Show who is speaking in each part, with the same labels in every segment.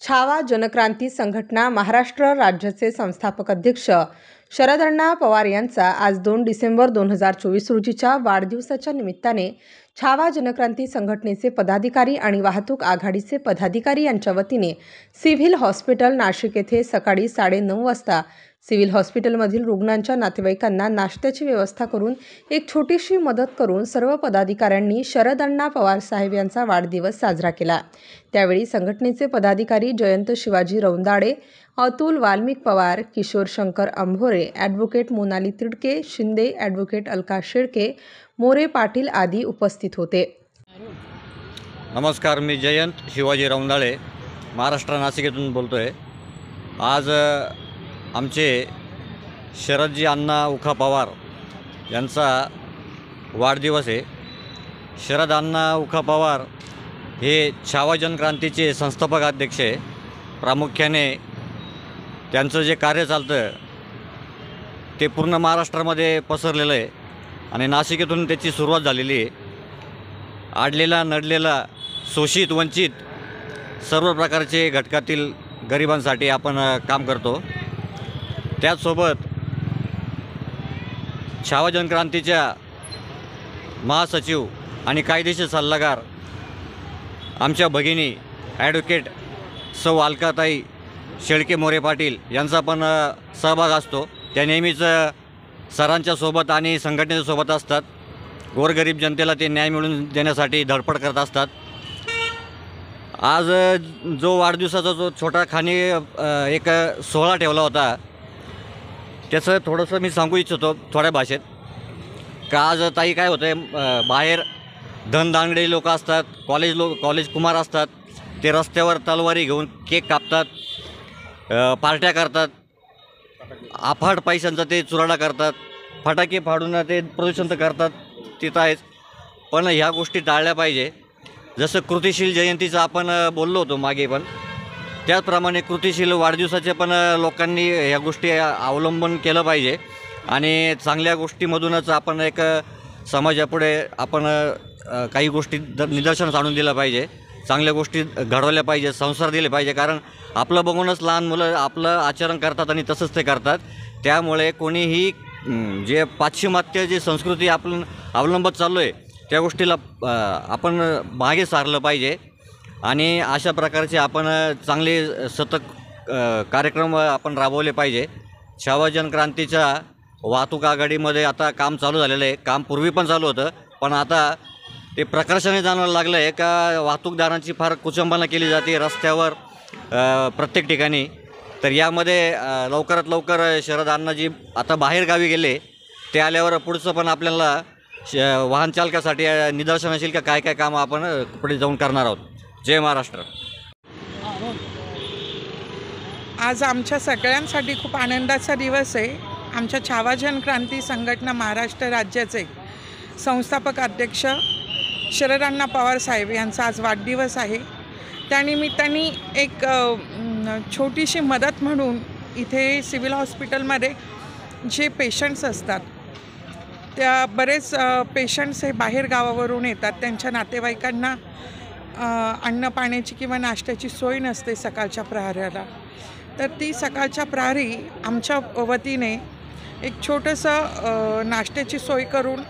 Speaker 1: छावा जनक्रांती संघटना महाराष्ट्र राज्याचे संस्थापक अध्यक्ष शरदअण्णा पवार यांचा आज 2 डिसेंबर 2024 रोजीच्या वाढदिवसाच्या निमित्ताने छावा जनक्रांती संघटनेचे पदाधिकारी आणि वाहतूक आघाडीचे पदाधिकारी यांच्या वतीने सिव्हिल हॉस्पिटल नाशिक येथे सकाळी 9:30 वाजता सिव्हिल हॉस्पिटलमधील रुग्णांच्या नातेवाईकांना नाश्त्याची व्यवस्था करून एक छोटीशी मदत करून सर्व पदाधिकाऱ्यांनी शरदअण्णा पवार साहेब यांचा वाढदिवस साजरा केला। त्यावेळी संघटनेचे पदाधिकारी जयंत शिवाजी रौंदाडे, अतुल वाल्मिक पवार, किशोर शंकर अंभोरे, ॲडव्होकेट मोनाली तिडके, शिंदे, ॲडव्होकेट अलका शेळके, मोरे पाटील आदी उपस्थित होते।
Speaker 2: नमस्कार, मी जयंत शिवाजी रौंदाडे महाराष्ट्र नाशिक येथून बोलतोय। आज आमचे शरदजी अण्णा उखा पवार यांचा वाढदिवस आहे। शरद अण्णा उखा पवार हे छावा जनक्रांतीचे संस्थापक अध्यक्ष आहे। प्रामुख्याने त्यांचं जे कार्य चालतं ते पूर्ण महाराष्ट्रामध्ये पसरलेलं आहे आणि नाशिक येथून त्याची सुरुवात झालेली आहे। आडलेला नडलेला शोषित वंचित सर्व प्रकारचे घटकातील गरिबांसाठी आपण काम करतो। त्याचसोबत छावा जनक्रांतीच्या महासचिव आणि कायदेशीर सल्लागार आमच्या भगिनी ॲडव्होकेट सौ अलकाताई शेळके मोरे पाटील यांचा पण सहभाग असतो। त्या नेहमीच सरांच्या सोबत आणि संघटनेच्या सोबत असतात। गोरगरीब जनतेला ते न्याय मिळवून देण्यासाठी धडपड करत असतात। आज जो वाढदिवसाचा जो छोटा खानी एक सोहळा ठेवला होता त्याचं थोडंसं मी सांगू इच्छितो थोड्या भाषेत। का आज ताई काय होतं आहे, बाहेर धनदांडे लोक असतात, कॉलेज कुमार असतात, ते रस्त्यावर तलवारी घेऊन केक कापतात, पार्ट्या करतात, अफाट पैशांचा ते चुराडा करतात, फटाके फाडून ते प्रदूषण तर करतात तिथं आहेच। पण ह्या गोष्टी टाळल्या पाहिजे। जसं कृतिशील जयंतीचं आपण बोललो होतो मागे, पण त्याचप्रमाणे कृतिशील वाढदिवसाचे पण लोकांनी ह्या गोष्टी अवलंबन केलं पाहिजे आणि चांगल्या गोष्टीमधूनच आपण एक समाजापुढे आपण काही गोष्टी निदर्शनास आणून दिलं पाहिजे, चांगल्या गोष्टी घडवल्या पाहिजे, संस्कार दिले पाहिजे। कारण आपलं बघूनच लहान मुलं आपलं आचरण करतात आणि तसंच ते करतात। त्यामुळे कोणीही जे पाश्चिमात्य जी संस्कृती आपण अवलंबत चाललो आहे त्या गोष्टीला आपण मागे सारलं पाहिजे आणि अशा प्रकारचे आपण चांगले सतत कार्यक्रम आपण राबवले पाहिजे। छावा जनक्रांतीच्या वाहतूक आघाडीमध्ये आता काम चालू झालेलं आहे। काम पूर्वी पण चालू होतं, पण आता ते प्रकर्षाने जाणवायला लागलं आहे का वाहतूकदारांची फार कुचंबना केली जाते रस्त्यावर प्रत्येक ठिकाणी। तर यामध्ये लवकरात लवकर शरद अण्णाजी आता बाहेर गावी गेले, ते आल्यावर पुढचं पण आपल्याला वाहन चालकासाठी निदर्शनास येईल का काय काय कामं आपण पुढे जाऊन करणार आहोत। जय महाराष्ट्र।
Speaker 3: आज आमच्या सगळ्यांसाठी खूप आनंदाचा दिवस आहे। आमच्या छावा जनक्रांती संघटना महाराष्ट्र राज्याचे संस्थापक अध्यक्ष शरदअण्णा पवार साहेब यांचा आज वाढदिवस आहे। त्यानिमित्ताने एक छोटीशी मदत म्हणून इथे सिव्हिल हॉस्पिटलमध्ये जे पेशंट्स असतात त्या बरेच पेशंट्स हे बाहेर गावावरून येतात, त्यांच्या नातेवाईकांना अन्न पाण्याची किंवा नाश्त्याची सोय नसते सकाळच्या प्रहराला। तर ती सकाळच्या प्रहरी आमच्या वतीने एक छोटंसं नाश्त्याची सोय करून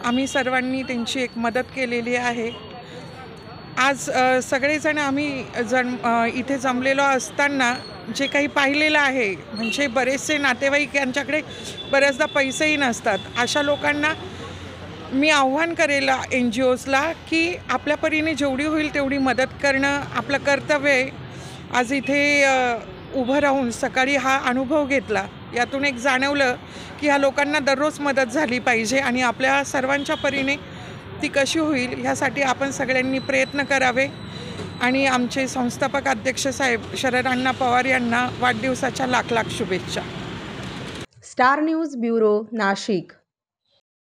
Speaker 3: आम्ही सर्वांनी त्यांची एक मदत केलेली आहे। आज सगळेजण आम्ही इथे जमलेलो असताना जे काही पाहिलेलं आहे, म्हणजे बरेचसे नातेवाईक यांच्याकडे बऱ्याचदा पैसेही नसतात। अशा लोकांना मी आव्हान करेल NGOजला की आपल्या परीने जेवढी होईल तेवढी मदत करणं आपलं कर्तव्य आहे। आज इथे उभं राहून सकाळी हा अनुभव घेतला, यातून एक जाणवलं की ह्या लोकांना दररोज मदत झाली पाहिजे आणि आपल्या सर्वांच्या परीने ती कशी होईल ह्यासाठी आपण सगळ्यांनी प्रयत्न करावे। आणि आमचे संस्थापक अध्यक्ष साहेब शरदअण्णा पवार यांना वाढदिवसाच्या लाख लाख शुभेच्छा।
Speaker 1: Star news bureau, Nashik.